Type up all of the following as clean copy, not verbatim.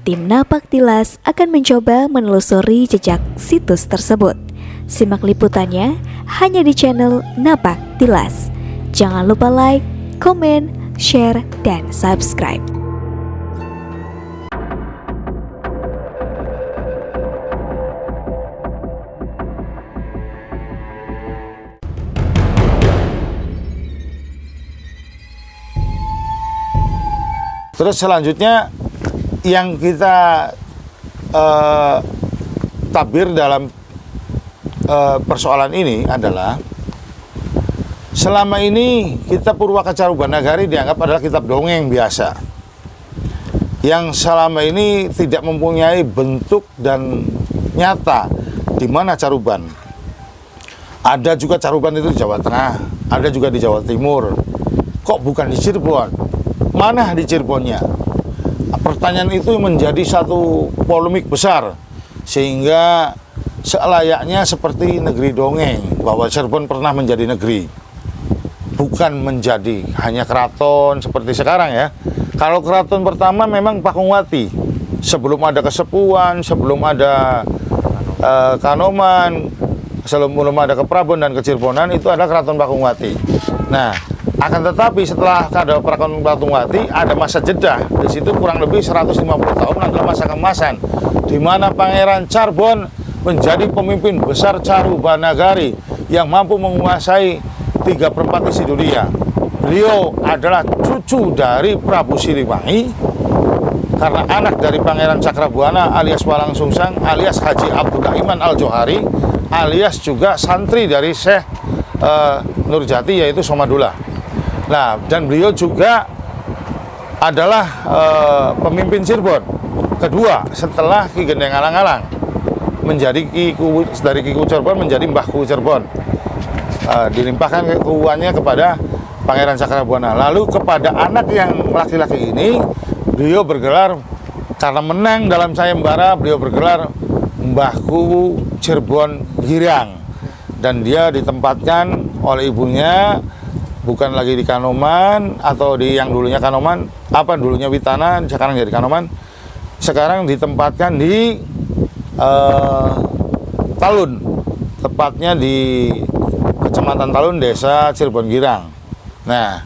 Tim Napak Tilas akan mencoba menelusuri jejak situs tersebut. Simak liputannya hanya di channel Napak Tilas. Jangan lupa like, komen, share, dan subscribe. Terus selanjutnya yang kita tabir dalam persoalan ini adalah selama ini kitab Purwaka Carubanagari dianggap adalah kitab dongeng biasa yang selama ini tidak mempunyai bentuk dan nyata di mana caruban. Ada juga caruban itu di Jawa Tengah, ada juga di Jawa Timur. Kok bukan di Cirebon? Mana di Cirebonnya? Pertanyaan itu menjadi satu polemik besar, sehingga selayaknya seperti negeri dongeng bahwa Cirebon pernah menjadi negeri, bukan menjadi hanya keraton seperti sekarang ya. Kalau keraton pertama memang Pakungwati, sebelum ada Kesepuan, sebelum ada Kanoman, sebelum ada Keprabon dan Kecirebonan, itu ada keraton Pakungwati. Nah, akan tetapi setelah ada Keraton Pakungwati ada masa jeda. Di situ kurang lebih 150 tahun adalah masa keemasan, di mana Pangeran Charbon menjadi pemimpin besar Carubanagari yang mampu menguasai 3/4 isi dunia. Beliau adalah cucu dari Prabu Siliwangi, karena anak dari Pangeran Cakrabuana alias Walang Sungsang alias Haji Abdullah Iman Al-Johari alias juga santri dari Syekh Nurjati yaitu Somadullah. Nah, dan beliau juga adalah pemimpin Cirebon kedua setelah Ki Gendeng Alang-Alang, menjadi dari Ki Cirebon menjadi Mbah Ku Cirebon. Dilimpahkan kekuatannya kepada Pangeran Cakrabuana. Lalu kepada anak yang laki-laki ini beliau bergelar, karena menang dalam sayembara, beliau bergelar Mbah Ku Cirebon Girang, dan dia ditempatkan oleh ibunya bukan lagi di Kanoman atau di yang dulunya Kanoman, dulunya Witana, sekarang jadi Kanoman. Sekarang ditempatkan di Talun, tepatnya di Kecamatan Talun, Desa Cirebon Girang. Nah,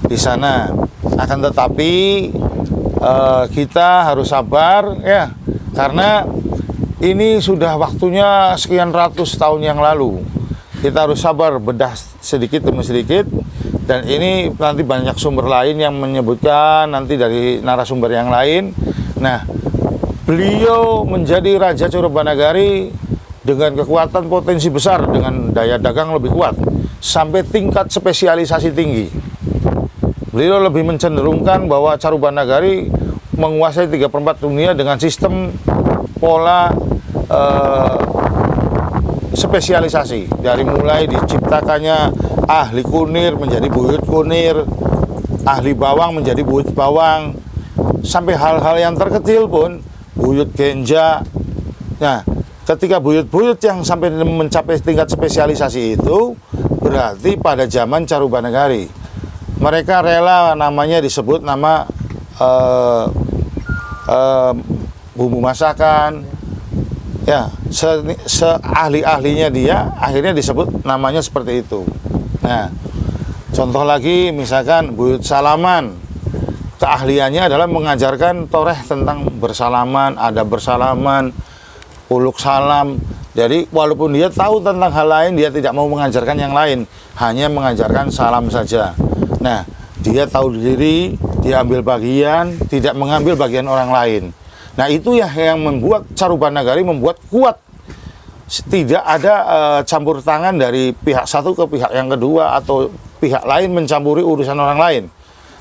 di sana. Akan tetapi kita harus sabar ya, karena ini sudah waktunya sekian ratus tahun yang lalu. Kita harus sabar, bedah sedikit demi sedikit. Dan ini nanti banyak sumber lain yang menyebutkan, nanti dari narasumber yang lain. Nah, beliau menjadi Raja Carubanagari dengan kekuatan potensi besar, dengan daya dagang lebih kuat, sampai tingkat spesialisasi tinggi. Beliau lebih mencenderungkan bahwa Carubanagari menguasai 3/4 dunia dengan sistem pola spesialisasi. Dari mulai diciptakannya ahli kunir menjadi buyut kunir, ahli bawang menjadi buyut bawang, sampai hal-hal yang terkecil pun buyut genja. Nah, ketika buyut-buyut yang sampai mencapai tingkat spesialisasi itu, berarti pada zaman Carubanagari mereka rela namanya disebut nama bumbu masakan ya, seahli-ahlinya dia akhirnya disebut namanya seperti itu. Nah, contoh lagi misalkan buyut salaman, keahliannya adalah mengajarkan toreh tentang bersalaman, ada bersalaman, uluk salam. Jadi walaupun dia tahu tentang hal lain, dia tidak mau mengajarkan yang lain, hanya mengajarkan salam saja. Nah, dia tahu diri, dia ambil bagian, tidak mengambil bagian orang lain. Nah, itu ya yang membuat Carubanagari membuat kuat. Tidak ada campur tangan dari pihak satu ke pihak yang kedua, atau pihak lain mencampuri urusan orang lain.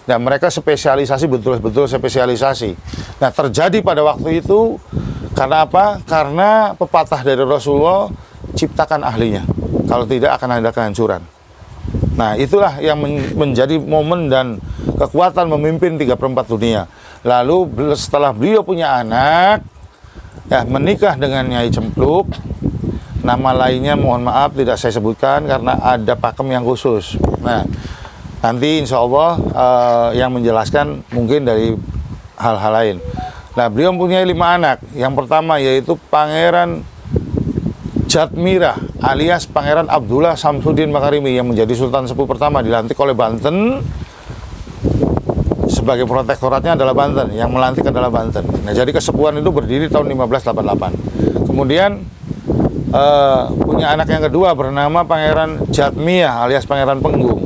Dan mereka spesialisasi, betul-betul spesialisasi. Nah, terjadi pada waktu itu karena apa? Karena pepatah dari Rasulullah, ciptakan ahlinya, kalau tidak akan ada kehancuran. Nah, itulah yang menjadi momen dan kekuatan memimpin 3/4 dunia. Lalu setelah beliau punya anak, ya, menikah dengan Nyai Cempluk. Nama lainnya mohon maaf tidak saya sebutkan karena ada pakem yang khusus. Nah, nanti insya Allah yang menjelaskan mungkin dari hal-hal lain. Nah, beliau mempunyai 5 anak. Yang pertama yaitu Pangeran Jatmira alias Pangeran Abdullah Samsudin Makarimi yang menjadi Sultan Sepuh pertama, dilantik oleh Banten. Sebagai protektoratnya adalah Banten, yang melantik adalah Banten. Nah, jadi kesepuhan itu berdiri tahun 1588. Kemudian punya anak yang kedua bernama Pangeran Jatmiyah alias Pangeran Penggung.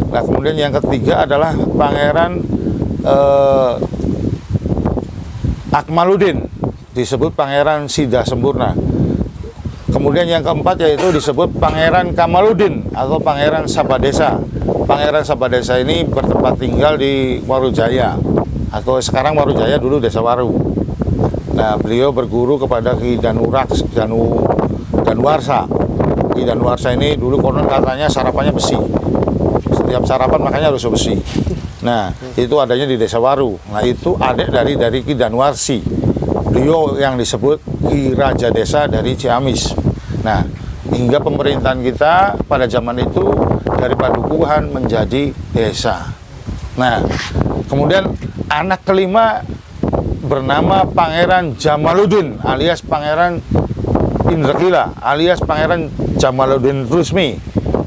Nah, kemudian yang ketiga adalah Pangeran Akmaluddin, disebut Pangeran Sida Sempurna. Kemudian yang keempat yaitu disebut Pangeran Kamaluddin atau Pangeran Sabadesa. Pangeran Sabadesa ini bertempat tinggal di Warujaya, atau sekarang Warujaya, dulu Desa Waru. Nah, beliau berguru kepada Ki Danuarsa. Ki Danuarsa ini dulu konon katanya sarapannya besi. Setiap sarapan makanya harus besi. Nah, itu adanya di Desa Waru. Nah, itu adik dari Ki Danuarsi. Beliau yang disebut Ki Raja Desa dari Ciamis. Nah, hingga pemerintahan kita pada zaman itu dari padukuhan menjadi desa. Nah, kemudian anak kelima bernama Pangeran Jamaluddin alias Pangeran Indrakila alias Pangeran Jamaluddin Rusmi.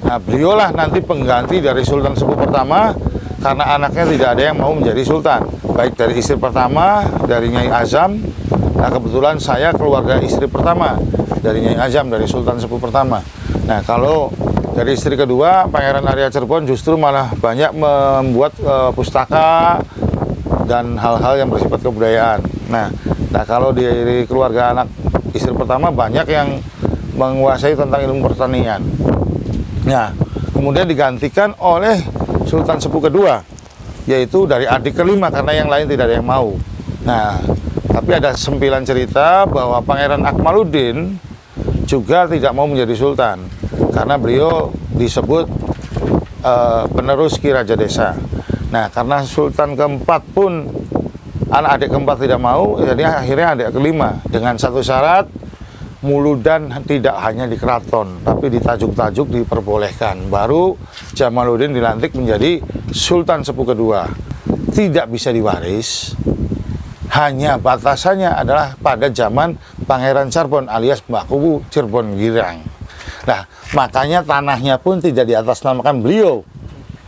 Nah, beliaulah nanti pengganti dari Sultan Sepuh pertama karena anaknya tidak ada yang mau menjadi sultan. Baik dari istri pertama, dari Nyai Azam. Nah, kebetulan saya keluarga istri pertama dari Nyai Azam, dari Sultan Sepuh pertama. Nah, kalau dari istri kedua, Pangeran Arya Cirebon justru malah banyak membuat pustaka dan hal-hal yang bersifat kebudayaan. Nah, kalau dari keluarga anak istri pertama banyak yang menguasai tentang ilmu pertanian. Nah, kemudian digantikan oleh Sultan Sepuh kedua, yaitu dari adik kelima karena yang lain tidak ada yang mau. Nah, tapi ada sempilan cerita bahwa Pangeran Akmaluddin juga tidak mau menjadi sultan karena beliau disebut penerus Ki Raja Desa. Nah, karena Sultan keempat pun adik keempat tidak mau, jadi akhirnya adik kelima dengan satu syarat, muludan tidak hanya di keraton tapi di tajuk-tajuk diperbolehkan. Baru Jamaluddin dilantik menjadi Sultan Sepuh kedua. Tidak bisa diwaris, hanya batasannya adalah pada zaman Pangeran Cirebon alias Mbah Kuwu Cirebon Girang. Nah, makanya tanahnya pun tidak diatasnamakan beliau,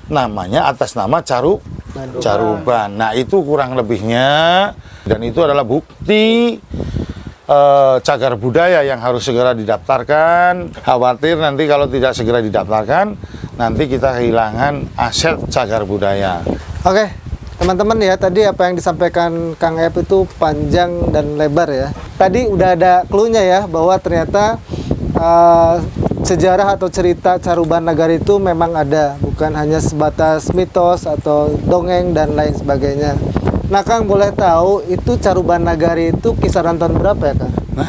namanya atas nama Caruban. Nah, itu kurang lebihnya, dan itu adalah bukti cagar budaya yang harus segera didaftarkan. Khawatir nanti kalau tidak segera didaftarkan, nanti kita kehilangan aset cagar budaya. Oke, teman-teman ya, tadi apa yang disampaikan Kang Ep itu panjang dan lebar ya. Tadi udah ada clue-nya ya, bahwa ternyata sejarah atau cerita Caruban Nagari itu memang ada, bukan hanya sebatas mitos atau dongeng dan lain sebagainya. Nah, Kang, boleh tahu itu Caruban Nagari itu kisaran tahun berapa ya, Kang? Nah,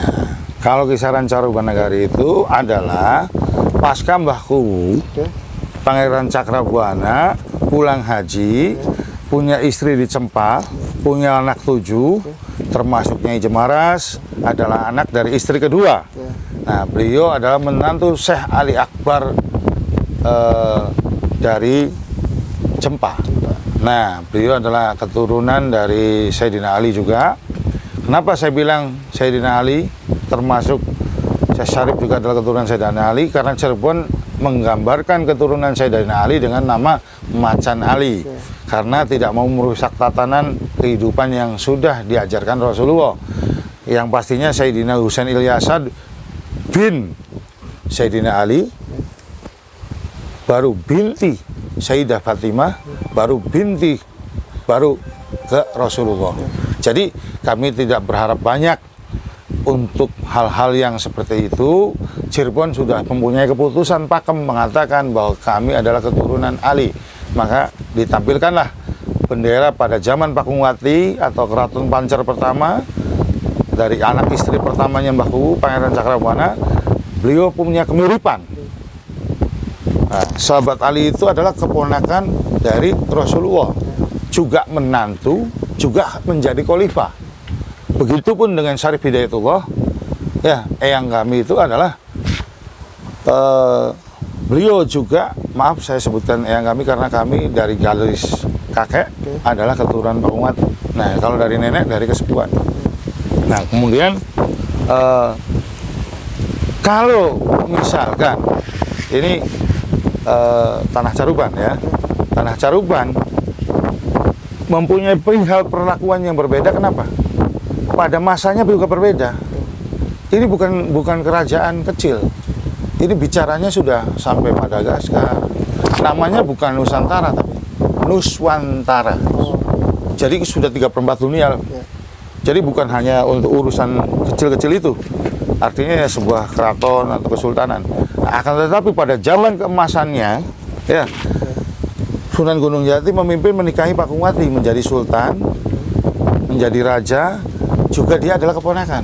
kalau kisaran Caruban Nagari itu adalah pasca Mbah Kuwu, Pangeran Cakrabuana pulang haji, punya istri di Cempaka, punya anak 7, termasuk Nyai Jemaras, adalah anak dari istri kedua. Nah, beliau adalah menantu Syekh Ali Akbar dari Cempaka. Nah, beliau adalah keturunan dari Sayyidina Ali juga. Kenapa saya bilang Sayyidina Ali, termasuk Syekh Syarif juga adalah keturunan Sayyidina Ali? Karena Cirebon menggambarkan keturunan Sayyidina Ali dengan nama Macan Ali. Karena tidak mau merusak tatanan kehidupan yang sudah diajarkan Rasulullah. Yang pastinya Sayyidina Husain Ilyasad bin Sayyidina Ali, baru binti Sayyidah Fatimah, baru ke Rasulullah. Jadi kami tidak berharap banyak untuk hal-hal yang seperti itu. Cirebon sudah mempunyai keputusan pakem mengatakan bahwa kami adalah keturunan Ali. Maka ditampilkanlah bendera pada zaman Pakungwati atau Keraton Pancer pertama dari anak istri pertamanya Mbah Kuwu, Pangeran Cakrabuana. Beliau punya kemiripan. Nah, sahabat Ali itu adalah keponakan dari Rasulullah, juga menantu, juga menjadi khalifah. Begitupun dengan Syarif Hidayatullah, ya, eyang kami itu adalah beliau juga, maaf saya sebutkan eyang kami karena kami dari garis kakek adalah keturunan Pakungwati. Nah, kalau dari nenek dari kesepuhan. Nah, kemudian kalau misalkan ini Tanah Caruban ya, Tanah Caruban mempunyai perihal perlakuan yang berbeda. Kenapa? Pada masanya juga berbeda. Ini bukan kerajaan kecil. Ini bicaranya sudah sampai Madagaskar. Namanya bukan Nusantara tapi Nuswantara. Jadi sudah 3/4 dunia. Jadi bukan hanya untuk urusan kecil-kecil itu. Artinya ya sebuah keraton atau kesultanan. Nah, akan tetapi pada zaman keemasannya, ya, Sunan Gunung Jati memimpin menikahi Pakungwati menjadi sultan, menjadi raja, juga dia adalah keponakan.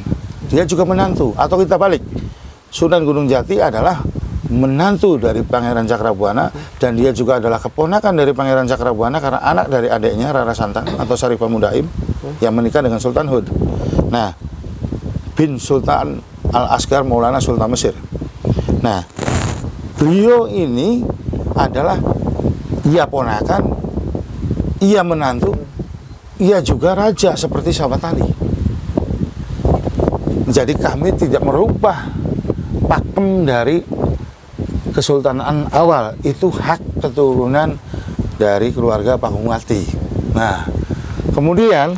Dia juga menantu. Atau kita balik, Sunan Gunung Jati adalah menantu dari Pangeran Cakrabuana dan dia juga adalah keponakan dari Pangeran Cakrabuana karena anak dari adiknya Rara Santang atau Saripah Mudaim yang menikah dengan Sultan Hud. Nah, bin Sultan Al-Asgar Maulana Sultan Mesir. Nah, beliau ini adalah ia ponakan, ia menantu, ia juga raja seperti sahabat Ali. Jadi kami tidak merubah pakem dari kesultanan awal, itu hak keturunan dari keluarga Pakungwati. Nah, kemudian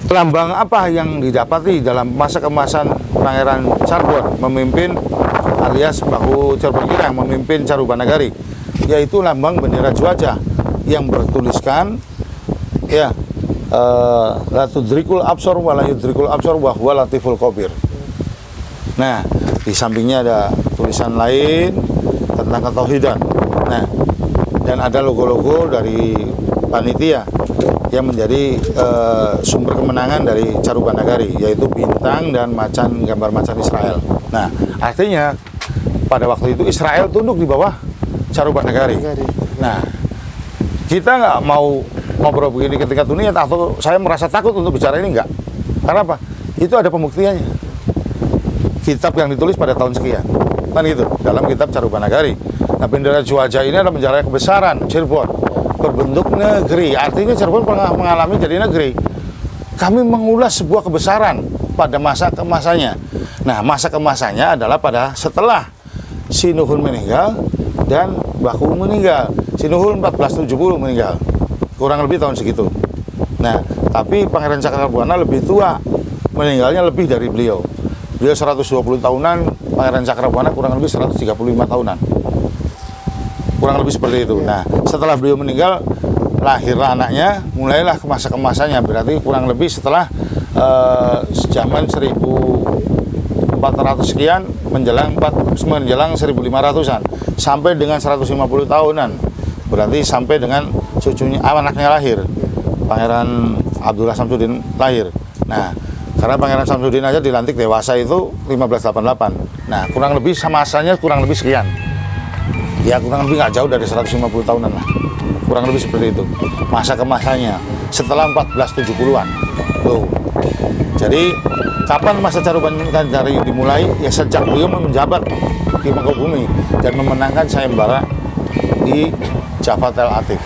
lambang apa yang didapati dalam masa keemasan Pangeran Charbon memimpin alias Baku Charbon Girang memimpin Caruban Nagari, yaitu lambang bendera Juaja yang bertuliskan ya la tudrikul absor wa la yudrikul absor wa huwa latiful khabir. Nah, di sampingnya ada tulisan lain tentang ketauhidan. Nah, dan ada logo-logo dari panitia yang menjadi sumber kemenangan dari Caruban Nagari, yaitu bintang dan macan, gambar macan Israel. Nah, artinya pada waktu itu Israel tunduk di bawah Caruban Nagari. Nah, kita nggak mau ngobrol begini ketika dunia, atau saya merasa takut untuk bicara ini, enggak. Karena apa? Itu ada pembuktiannya. Kitab yang ditulis pada tahun sekian, kan gitu, dalam kitab Caruban Nagari. Nah, bendera Juaja ini adalah bendera kebesaran Cirebon, berbentuk negeri. Artinya Cirebon pernah mengalami jadi negeri. Kami mengulas sebuah kebesaran pada masa keemasannya. Nah, masa keemasannya adalah pada setelah Sinuhun meninggal dan Baku meninggal. Sinuhun 1470 meninggal, kurang lebih tahun segitu. Nah, tapi Pangeran Cakrabuana lebih tua, meninggalnya lebih dari beliau. Beliau 120 tahunan, Pangeran Cakrabuana kurang lebih 135 tahunan. Kurang lebih seperti itu. Nah, setelah beliau meninggal, lahirlah anaknya, mulailah masa kemasannya. Berarti kurang lebih setelah zaman 1400 sekian menjelang 1500-an sampai dengan 150 tahunan. Berarti sampai dengan cucunya, anaknya lahir, Pangeran Abdullah Samsudin lahir. Nah, karena Pangeran Samsudin aja dilantik dewasa itu 1588. Nah, kurang lebih masanya kurang lebih sekian. Ya, kurang lebih nggak jauh dari 150 tahunan lah. Kurang lebih seperti itu. Masa kemasannya setelah 1470-an. Tuh. Jadi, kapan masa Caruban Nagari dimulai? Ya sejak beliau menjabat di Mangkubumi dan memenangkan sayembara di Java Tel Atif.